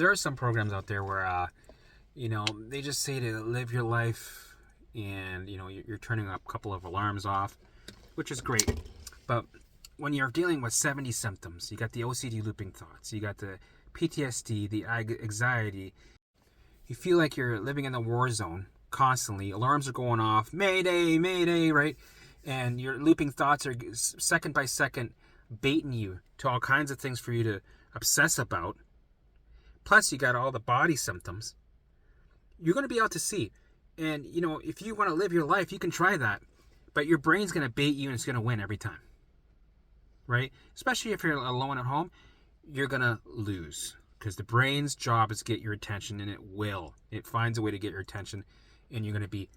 there are some programs out there where, they just say to live your life and, you're turning a couple of alarms off, which is great. But when you're dealing with 70 symptoms, you got the OCD looping thoughts, you got the PTSD, the anxiety, you feel like you're living in the war zone constantly. Alarms are going off, mayday, mayday, right? And your looping thoughts are second by second baiting you to all kinds of things for you to obsess about. Plus, you got all the body symptoms. You're going to be out to sea. And, if you want to live your life, you can try that. But your brain's going to bait you and it's going to win every time. Right? Especially if you're alone at home, you're going to lose. Because the brain's job is to get your attention, and it will. It finds a way to get your attention, and you're going to be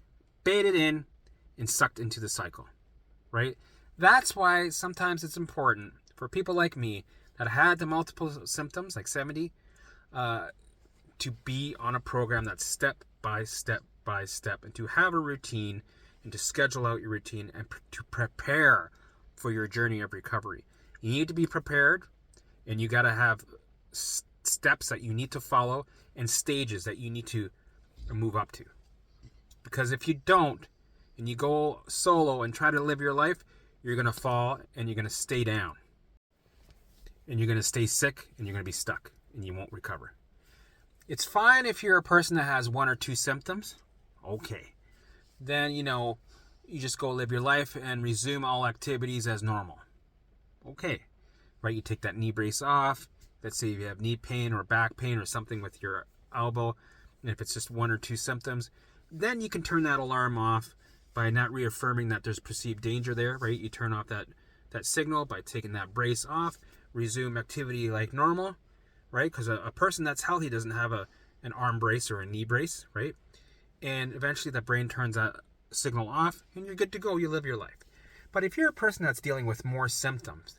baited in and sucked into the cycle. Right? That's why sometimes it's important for people like me that had the multiple symptoms, like 70, to be on a program that's step by step by step, and to have a routine, and to schedule out your routine, and to prepare for your journey of recovery. You need to be prepared, and you got to have steps that you need to follow and stages that you need to move up to. Because if you don't, and you go solo and try to live your life, you're going to fall and you're going to stay down. And you're going to stay sick and you're going to be stuck and you won't recover. It's fine if you're a person that has 1 or 2 symptoms. Okay. Then, you just go live your life and resume all activities as normal. Okay. Right? You take that knee brace off. Let's say you have knee pain or back pain or something with your elbow. And if it's just 1 or 2 symptoms, then you can turn that alarm off by not reaffirming that there's perceived danger there, right? You turn off that signal by taking that brace off, resume activity like normal, right? Because a person that's healthy doesn't have an arm brace or a knee brace, right? And eventually the brain turns that signal off and you're good to go. You live your life. But if you're a person that's dealing with more symptoms,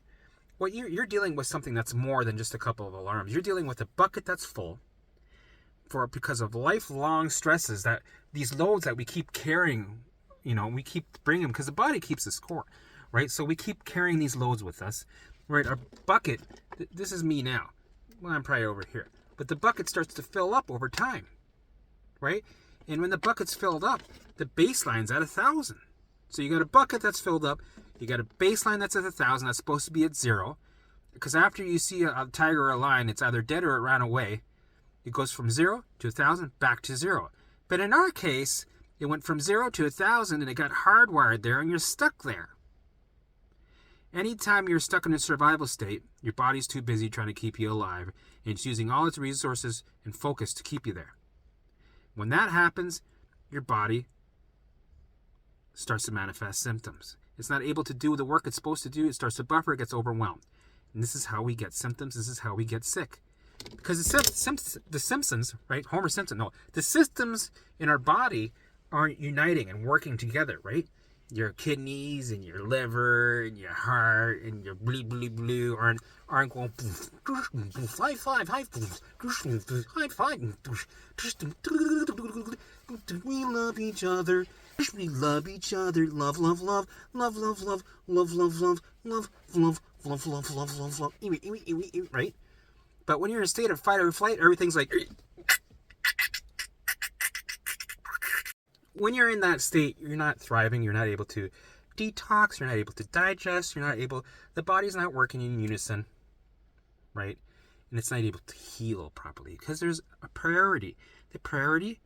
you're dealing with something that's more than just a couple of alarms. You're dealing with a bucket that's full because of lifelong stresses, that these loads that we keep carrying, we keep bringing them because the body keeps a score, right? So we keep carrying these loads with us, right? Our bucket, this is me now. Well, I'm probably over here. But the bucket starts to fill up over time, right? And when the bucket's filled up, the baseline's at 1,000. So you got a bucket that's filled up. You got a baseline that's at 1,000. That's supposed to be at 0. Because after you see a tiger or a lion, it's either dead or it ran away. It goes from 0 to 1,000 back to 0. But in our case, it went from 0 to 1,000 and it got hardwired there and you're stuck there. Anytime you're stuck in a survival state, your body's too busy trying to keep you alive, and it's using all its resources and focus to keep you there. When that happens, your body starts to manifest symptoms. It's not able to do the work it's supposed to do. It starts to buffer. It gets overwhelmed. And this is how we get symptoms. This is how we get sick. Because the Simpsons, right? Homer Simpson, no. The systems in our body aren't uniting and working together, right? Your kidneys and your liver and your heart and your blue aren't going high five. We love each other. We love each other. Love. Right? But when you're in a state of fight or flight, everything's like. When you're in that state, you're not thriving. You're not able to detox. You're not able to digest. The body's not working in unison, right? And it's not able to heal properly because there's a priority. The priority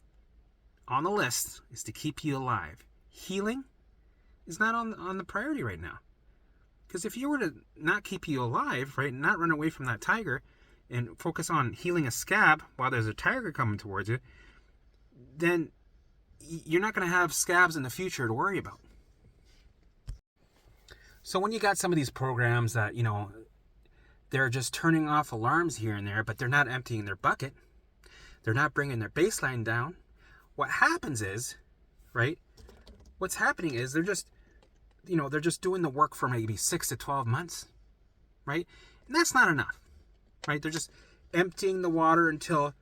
on the list is to keep you alive. Healing is not on the priority right now. Because if you were to not keep you alive, right, and not run away from that tiger and focus on healing a scab while there's a tiger coming towards you, then you're not going to have scabs in the future to worry about. So when you got some of these programs that, they're just turning off alarms here and there, but they're not emptying their bucket, they're not bringing their baseline down, what happens is, right, what's happening is they're just doing the work for maybe 6 to 12 months, right? And that's not enough, right? They're just emptying the water until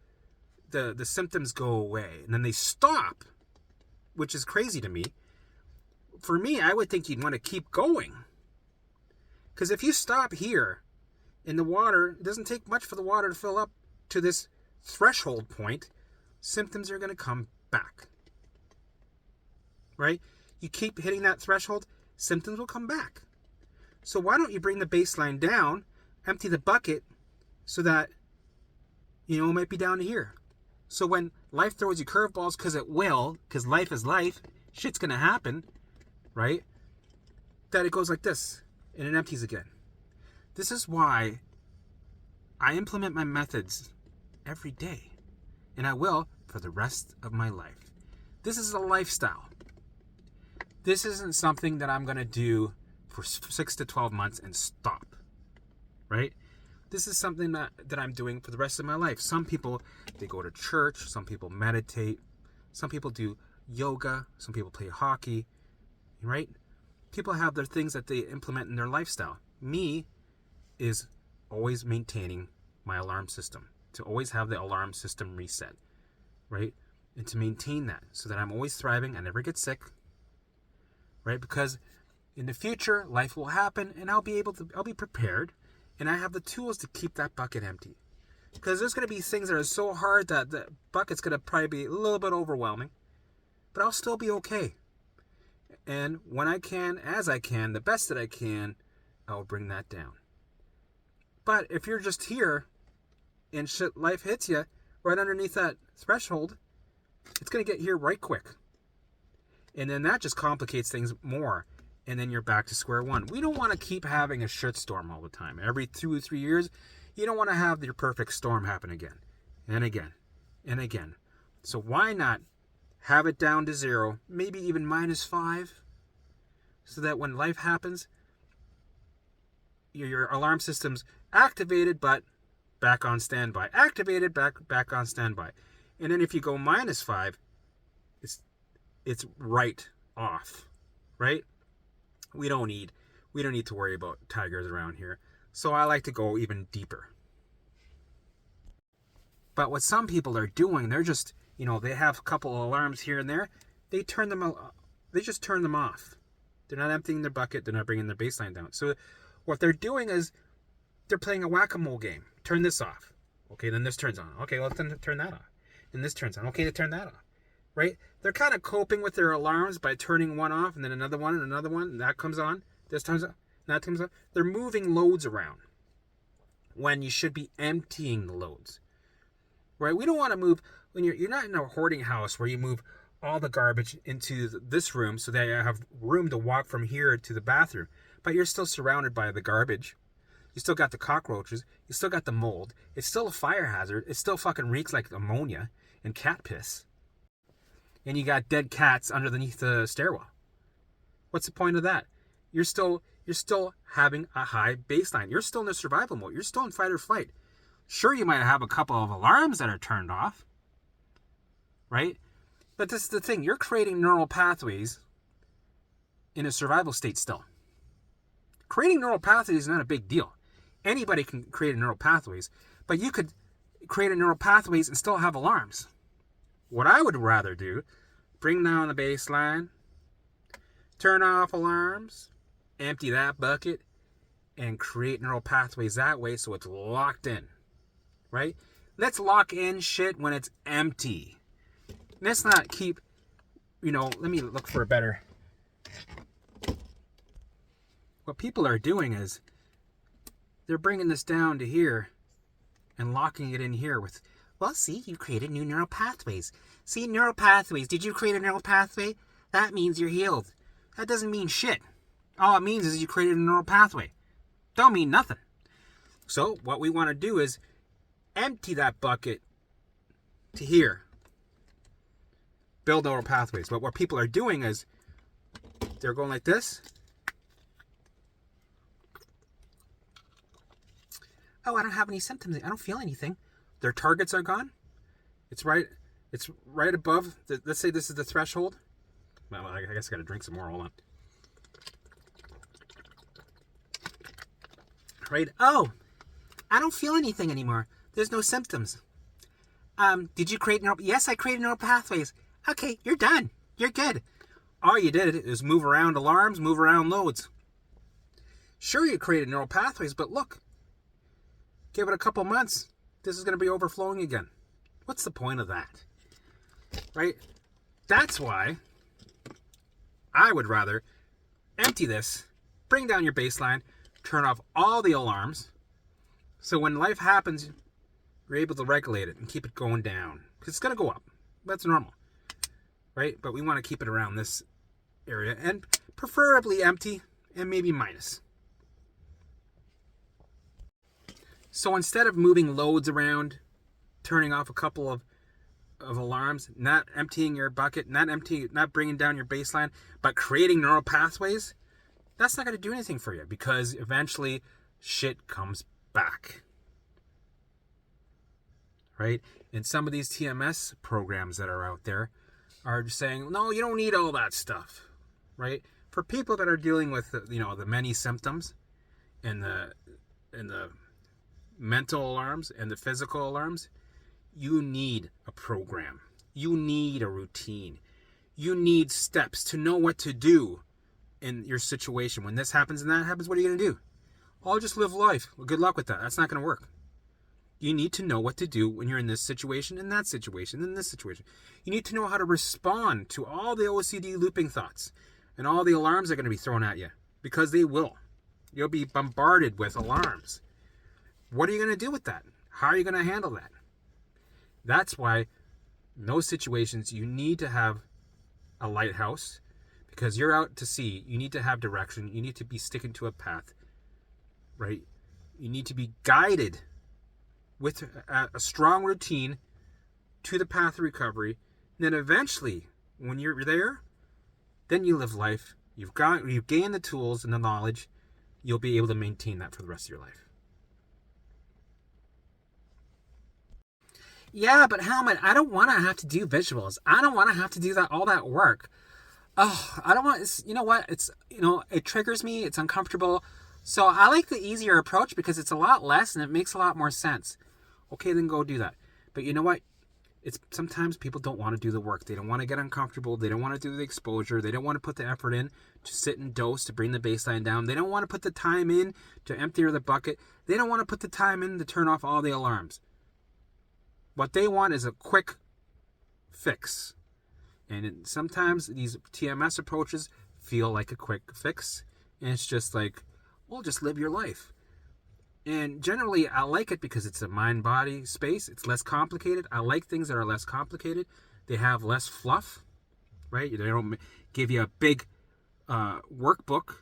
the symptoms go away, and then they stop, which is crazy to me. For me, I would think you'd want to keep going. Because if you stop here in the water, it doesn't take much for the water to fill up to this threshold point, symptoms are going to come back. Right? You keep hitting that threshold, symptoms will come back. So why don't you bring the baseline down, empty the bucket, so that, it might be down to here. So when life throws you curveballs, because it will, because life is life, shit's going to happen, right? That it goes like this, and it empties again. This is why I implement my methods every day, and I will for the rest of my life. This is a lifestyle. This isn't something that I'm going to do for 6 to 12 months and stop, right? This is something that I'm doing for the rest of my life. Some people, they go to church. Some people meditate. Some people do yoga. Some people play hockey, right? People have their things that they implement in their lifestyle. Me is always maintaining my alarm system, to always have the alarm system reset, right? And to maintain that so that I'm always thriving. I never get sick, right? Because in the future, life will happen and I'll be prepared, and I have the tools to keep that bucket empty. Because there's going to be things that are so hard that the bucket's going to probably be a little bit overwhelming, but I'll still be okay. And when I can, as I can, the best that I can, I'll bring that down. But if you're just here and shit, life hits you right underneath that threshold, it's going to get here right quick. And then that just complicates things more. And then you're back to square one. We don't want to keep having a shitstorm all the time. Every 2 or 3 years, you don't want to have your perfect storm happen again and again and again. So why not have it down to 0, maybe even -5, so that when life happens, your alarm system's activated but back on standby. Activated, back on standby. And then if you go -5, it's right off, right? We don't need to worry about tigers around here. So I like to go even deeper. But what some people are doing, they're just, they have a couple of alarms here and there. They just turn them off. They're not emptying their bucket. They're not bringing their baseline down. So what they're doing is they're playing a whack-a-mole game. Turn this off. Okay, then this turns on. Okay, well, then turn that off. And this turns on. Okay, to turn that off. Right? They're kind of coping with their alarms by turning one off and then another one, and that comes on. This turns on. That comes on. They're moving loads around when you should be emptying the loads. Right? We don't want to move, when you're not in a hoarding house where you move all the garbage into this room so that you have room to walk from here to the bathroom. But you're still surrounded by the garbage. You still got the cockroaches. You still got the mold. It's still a fire hazard. It still fucking reeks like ammonia and cat piss. And you got dead cats underneath the stairwell. What's the point of that? You're still having a high baseline. You're still in the survival mode. You're still in fight or flight. Sure, you might have a couple of alarms that are turned off, right? But this is the thing. You're creating neural pathways in a survival state still. Creating neural pathways is not a big deal. Anybody can create a neural pathways, but you could create a neural pathways and still have alarms. What I would rather do, bring down the baseline, turn off alarms, empty that bucket, and create neural pathways that way so it's locked in, right? Let's lock in shit when it's empty. Let's not keep, let me look for a better. What people are doing is they're bringing this down to here and locking it in here with, well, see, you created new neural pathways. See, neural pathways. Did you create a neural pathway? That means you're healed. That doesn't mean shit. All it means is you created a neural pathway. Don't mean nothing. So what we want to do is empty that bucket to here. Build neural pathways. But what people are doing is they're going like this. Oh, I don't have any symptoms. I don't feel anything. Their targets are gone. It's right above. Let's say this is the threshold. Well, I guess I got to drink some more. Hold on. Right. Oh, I don't feel anything anymore. There's no symptoms. Did you create neural? Yes, I created neural pathways. Okay, you're done. You're good. All you did is move around alarms, move around loads. Sure, you created neural pathways, but look. Give it a couple months. This is going to be overflowing again. What's the point of that? Right? That's why I would rather empty this, bring down your baseline, turn off all the alarms, so when life happens, you're able to regulate it and keep it going down. Because it's going to go up. That's normal. Right? But we want to keep it around this area, and preferably empty and maybe minus. So instead of moving loads around, turning off a couple of alarms, not emptying your bucket, not bringing down your baseline, but creating neural pathways, that's not going to do anything for you, because eventually shit comes back. Right? And some of these TMS programs that are out there are just saying, no, you don't need all that stuff. Right? For people that are dealing with the many symptoms and the mental alarms and the physical alarms, you need a program. You need a routine. You need steps to know what to do in your situation. When this happens and that happens, what are you going to do? Oh, just live life. Well, good luck with that. That's not going to work. You need to know what to do when you're in this situation, in that situation, in this situation. You need to know how to respond to all the OCD looping thoughts and all the alarms that are going to be thrown at you, because they will. You'll be bombarded with alarms. What are you going to do with that? How are you going to handle that? That's why in those situations you need to have a lighthouse, because you're out to sea. You need to have direction. You need to be sticking to a path, right? You need to be guided with a strong routine to the path of recovery. And then eventually, when you're there, then you live life. You've gained the tools and the knowledge. You'll be able to maintain that for the rest of your life. Yeah, but Helmut, I don't want to have to do visuals. I don't want to have to do all that work. Oh, I don't want, you know what? It triggers me. It's uncomfortable. So I like the easier approach because it's a lot less and it makes a lot more sense. Okay, then go do that. But you know what? Sometimes people don't want to do the work. They don't want to get uncomfortable. They don't want to do the exposure. They don't want to put the effort in to sit and dose to bring the baseline down. They don't want to put the time in to empty the bucket. They don't want to put the time in to turn off all the alarms. What they want is a quick fix. And sometimes these TMS approaches feel like a quick fix. And it's just like, well, just live your life. And generally, I like it because it's a mind-body space. It's less complicated. I like things that are less complicated. They have less fluff, right? They don't give you a big workbook,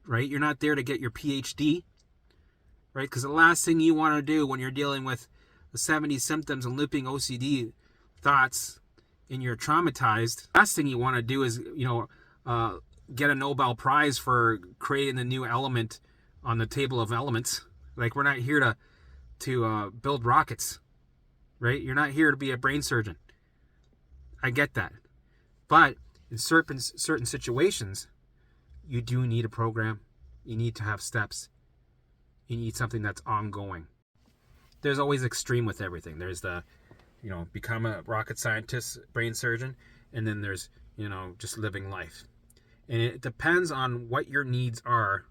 right? You're not there to get your PhD, right? Because the last thing you want to do when you're dealing with the 70 symptoms and looping OCD thoughts and you're traumatized, last thing you want to do is, get a Nobel Prize for creating the new element on the table of elements. Like, we're not here to build rockets, right? You're not here to be a brain surgeon. I get that. But in certain situations, you do need a program. You need to have steps. You need something that's ongoing. There's always extreme with everything. There's the, become a rocket scientist, brain surgeon, and then there's, just living life. And it depends on what your needs are.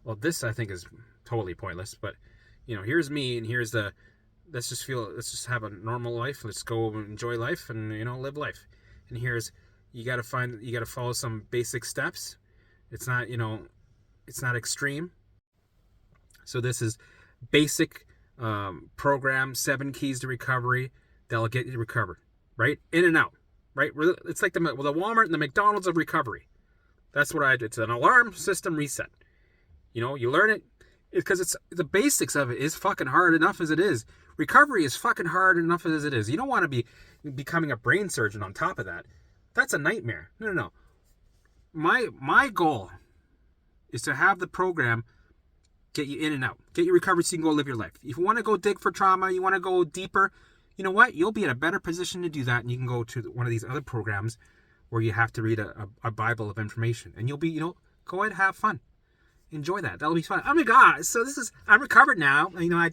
Well, this I think is totally pointless, but here's me, and here's let's just have a normal life. Let's go enjoy life and live life. And here's, you got to follow some basic steps. It's not extreme. So this is basic program, 7 keys to recovery that'll get you recovered, right? In and out, right? It's like the Walmart and the McDonald's of recovery. That's what I do. It's an alarm system reset. You learn it because it's the basics of it is fucking hard enough as it is. Recovery is fucking hard enough as it is. You don't want to be becoming a brain surgeon on top of that. That's a nightmare. No. My goal is to have the program get you in and out, get you recovered so you can go live your life. If you want to go dig for trauma, you want to go deeper, you know what? You'll be in a better position to do that, and you can go to one of these other programs where you have to read a Bible of information, and you'll be, go ahead, have fun. Enjoy that. That'll be fun. Oh my God. So I'm recovered now. I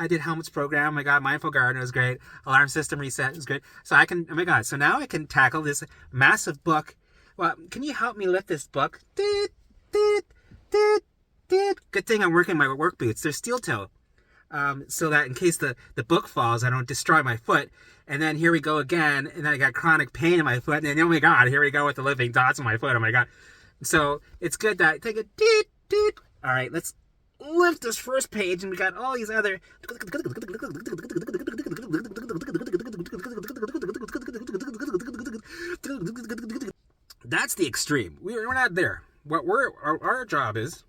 did Helmut's program. I got Mindful Garden. It was great. Alarm system reset. It was great. So oh my God. So now I can tackle this massive book. Well, can you help me lift this book? Good thing I'm working my work boots. They're steel toe. so that in case the book falls, I don't destroy my foot. And then here we go again, and then I got chronic pain in my foot, and then, oh my God, here we go with the living dots in my foot. Oh my God. So it's good that take a deet, deet. All right, let's lift this first page, and we got all these other. That's the extreme. We're not there. What our job is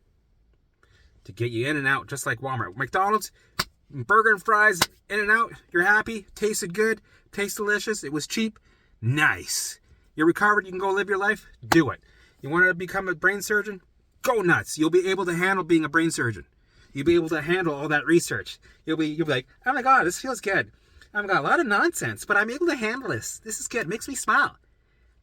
to get you in and out, just like Walmart. McDonald's, burger and fries, in and out. You're happy. Tasted good. Tastes delicious. It was cheap. Nice. You're recovered. You can go live your life. Do it. You want to become a brain surgeon? Go nuts. You'll be able to handle being a brain surgeon. You'll be able to handle all that research. You'll be like, oh my God, this feels good. I've got a lot of nonsense, but I'm able to handle this. This is good. It makes me smile.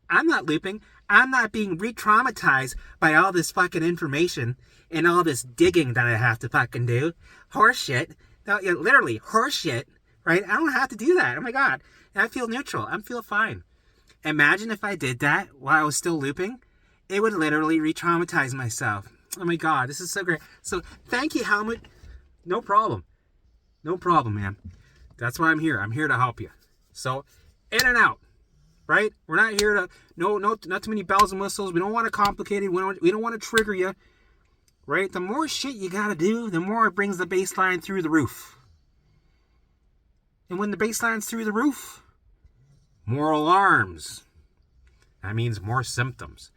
I'm not looping. I'm not being re-traumatized by all this fucking information and all this digging that I have to fucking do. Horse shit. No, literally, horse shit, right? I don't have to do that. Oh my God. And I feel neutral. I feel fine. Imagine if I did that while I was still looping. It would literally re-traumatize myself. Oh my God, this is so great. So thank you, Helmut. No problem. No problem, man. That's why I'm here. I'm here to help you. So in and out, right? We're not here to, not too many bells and whistles. We don't want to complicate it. We don't want to trigger you, right? The more shit you got to do, the more it brings the baseline through the roof. And when the baseline's through the roof, more alarms. That means more symptoms.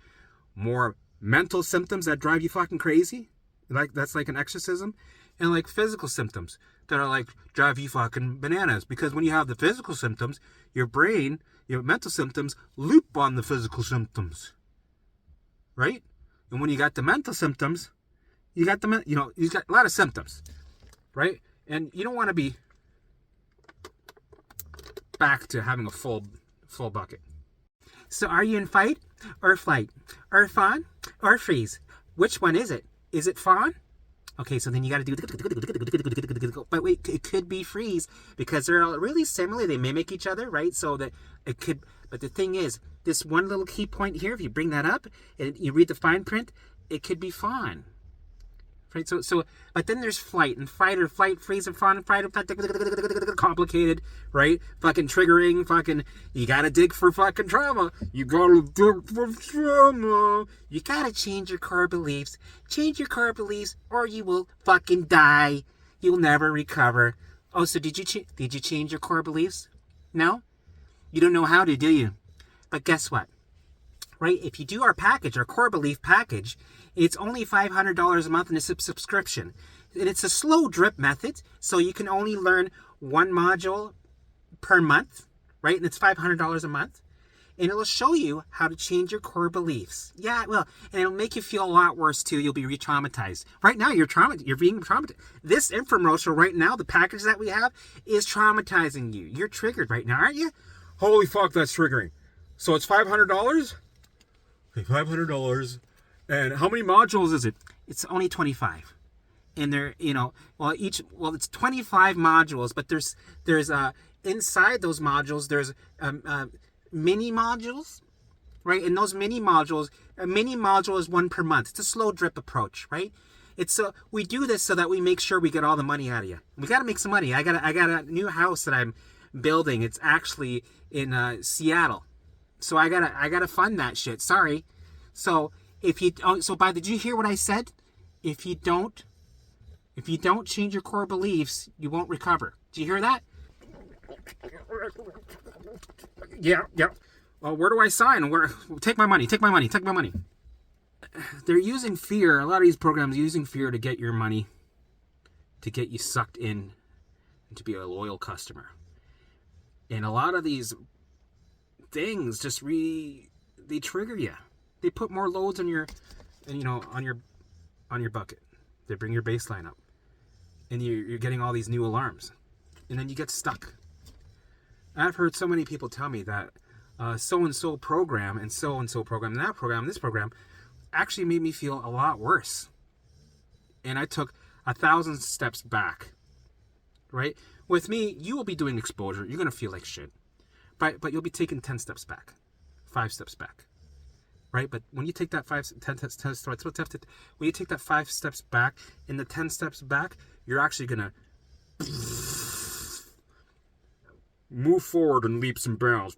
More mental symptoms that drive you fucking crazy. That's like an exorcism. And like physical symptoms that are like drive you fucking bananas. Because when you have the physical symptoms, your brain, your mental symptoms loop on the physical symptoms. Right? And when you got the mental symptoms, you got you've got a lot of symptoms. Right? And you don't want to be back to having a full bucket. So are you in fight or flight or fawn or freeze? Which one is it? Is it fawn? Okay, so then you got to do, but wait, it could be freeze because they're all really similar. They mimic each other, right? So that it could, but the thing is, this one little key point here, if you bring that up and you read the fine print, it could be fawn. Right, so, but then there's flight and fight or flight, freeze and fawn and fight, complicated, right? Fucking triggering, fucking, you gotta dig for fucking trauma. You gotta dig for trauma. You gotta change your core beliefs. Change your core beliefs or you will fucking die. You'll never recover. Oh, so did you change your core beliefs? No? You don't know how to, do you? But guess what? Right? If you do our package, our core belief package, it's only $500 a month and it's a subscription. And it's a slow drip method, so you can only learn one module per month, right? And it's $500 a month. And it'll show you how to change your core beliefs. Yeah, well, and it'll make you feel a lot worse too. You'll be re-traumatized. Right now, you're being traumatized. This infomercial right now, the package that we have, is traumatizing you. You're triggered right now, aren't you? Holy fuck, that's triggering. So it's $500? Okay, $500. And how many modules is it? It's only 25. And they're, it's 25 modules, but there's inside those modules, there's mini modules, right? And those mini modules, a mini module is one per month. It's a slow drip approach, right? We do this so that we make sure we get all the money out of you. We got to make some money. I got a new house that I'm building. It's actually in Seattle. So I gotta fund that shit. Sorry. So did you hear what I said? If you don't change your core beliefs, you won't recover. Do you hear that? Yeah. Well, where do I sign? Take my money. They're using fear. A lot of these programs are using fear to get your money, to get you sucked in, and to be a loyal customer. And a lot of these things just they trigger you. They put more loads on your bucket. They bring your baseline up, and you're getting all these new alarms, and then you get stuck. I've heard so many people tell me that so-and-so program and so-and-so program and that program, this program, actually made me feel a lot worse. And I took 1,000 steps back. Right? With me, you will be doing exposure. You're gonna feel like shit, but you'll be taking 10 steps back, 5 steps back. Right, but when you take that 5 steps back and the 10 steps back, you're actually gonna Move forward in leaps and bounds.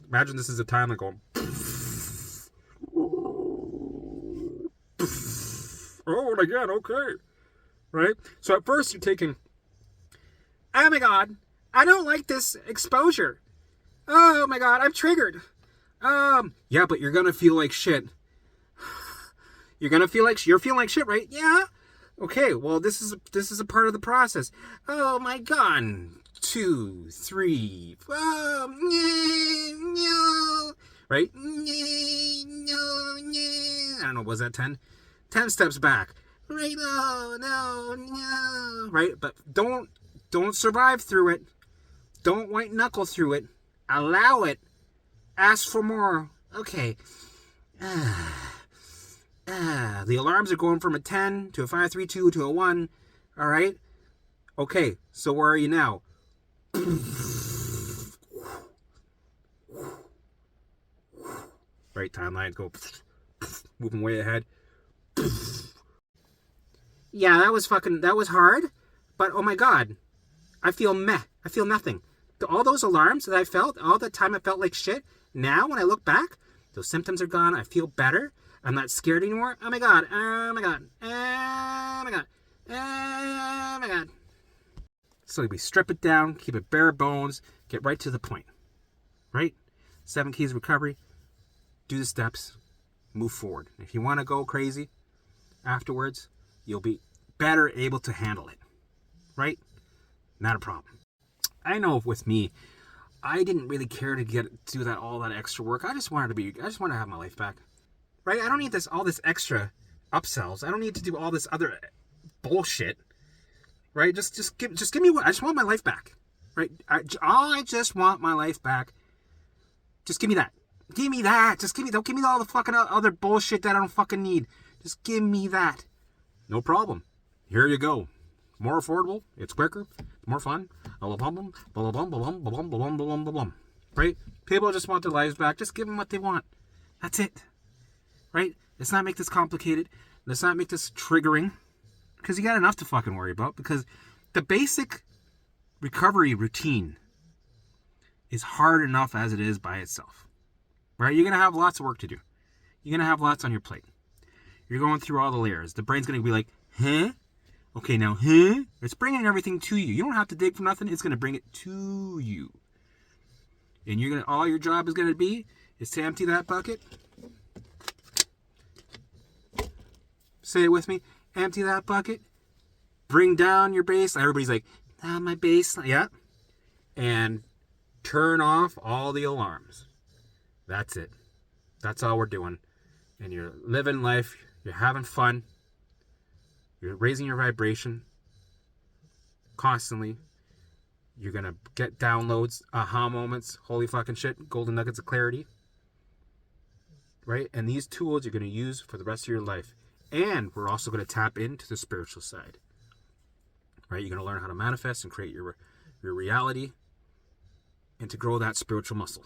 Imagine this is a timer going. Oh, and again, okay. Right? So at first you're taking, oh my god, I don't like this exposure. Oh my god, I'm triggered. Yeah, but you're gonna feel like shit. You're feeling like shit, right? Yeah. Okay, well, this is a part of the process. Oh my god. 2, 3, right? I don't know, was that 10? 10 steps back. Right? No. Right? But don't survive through it. Don't white knuckle through it. Allow it. Ask for more. Okay. The alarms are going from a 10 to a 5, 3, 2 to a 1. All right? Okay, so where are you now? Right, timelines go moving way ahead. Yeah, that was hard, but oh my god, I feel nothing. All those alarms that I felt, all the time I felt like shit, now when I look back, those symptoms are gone, I feel better, I'm not scared anymore. Oh my god, oh my god, oh my god, oh my god. So we strip it down, keep it bare bones, get right to the point, right? 7 keys of recovery, do the steps, move forward. If you want to go crazy afterwards, you'll be better able to handle it, right? Not a problem. I know with me, I didn't really care to do all that extra work. I just wanted to have my life back, right? I don't need all this extra upsells. I don't need to do all this other bullshit. Right? Just give me what I just want my life back. Right? I just want my life back. Just give me that. Give me that. Don't give me all the fucking other bullshit that I don't fucking need. Just give me that. No problem. Here you go. More affordable. It's quicker. More fun. Right? People just want their lives back. Just give them what they want. That's it. Right? Let's not make this complicated. Let's not make this triggering. Because you got enough to fucking worry about. Because the basic recovery routine is hard enough as it is by itself. Right? You're going to have lots of work to do. You're going to have lots on your plate. You're going through all the layers. The brain's going to be like, huh? Okay, now, huh? It's bringing everything to you. You don't have to dig for nothing. It's going to bring it to you. And all your job is going to be is to empty that bucket. Say it with me. Empty that bucket. Bring down your baseline. Everybody's like, my baseline. Yeah. And turn off all the alarms. That's it. That's all we're doing. And you're living life. You're having fun. You're raising your vibration constantly. You're going to get downloads, aha moments, holy fucking shit, golden nuggets of clarity. Right? And these tools you're going to use for the rest of your life. And we're also going to tap into the spiritual side. Right? You're going to learn how to manifest and create your reality and to grow that spiritual muscle.